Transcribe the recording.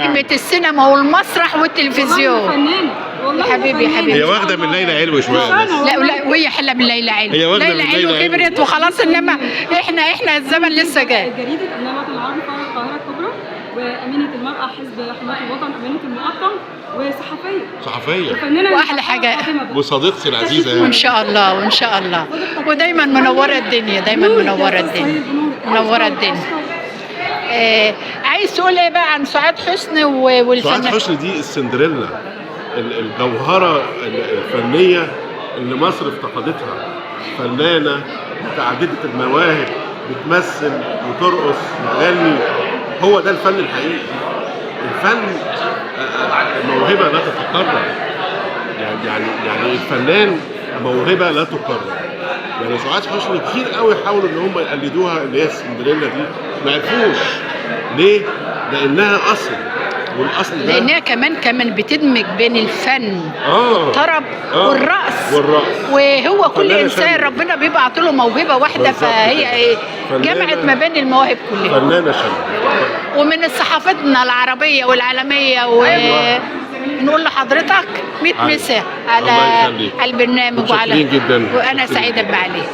كلمة السينما والمسرح والتلفزيون. فنانة والله حبيبي حبيبي. هي واخده من ليلى علوي شويه بس. لا وهي حلة من ليلى علوي. هي واخدة ليلى من علوي ليلى كبرت وخلاص، انما احنا الزمن لسه جاي. جريدة النبات العربي فرع القاهرة الكبرى، وأمينة المرأة حزب حماية الوطن، أمينة المقطم، وصحفية. صحفيه وفنانة وأحلى حاجة وصديقتي العزيزه وان يعني. شاء الله وان شاء الله، ودايما منوره الدنيا، دايما منوره الدنيا، منوره الدنيا. عايز تقول ايه بقى عن سعاد حسني سعاد والفنان؟ حسني دي السندريلا، الجوهره الفنيه اللي مصر افتقدتها. فنانه متعدده المواهب، بتمثل وترقص وتغني. هو ده الفن الحقيقي. الفن موهبه لا تتكرر. يعني الفنان موهبه لا تكرر. يعني سعاد حسني كتير قوي حاولوا ان هم يقلدوها، اللي هي السندريلا دي، ما عرفوش. ليه؟ لانها اصل، والاصل ده لانها كمان بتدمج بين الفن والطرب والرقص. وهو كل فنانة انسان شاملة. ربنا بيبقى عطله موهبه واحده، بالظبط فهي كده. ايه، فنانة- جمعت ما بين المواهب كلها. فنانه شامله. ومن صحافتنا العربيه والعالميه أيوة. نقول لحضرتك 100 أيوة. مسا الله على يخليك. البرنامج متشكرين جدا. وانا متشكرين سعيده جدا. بعليك.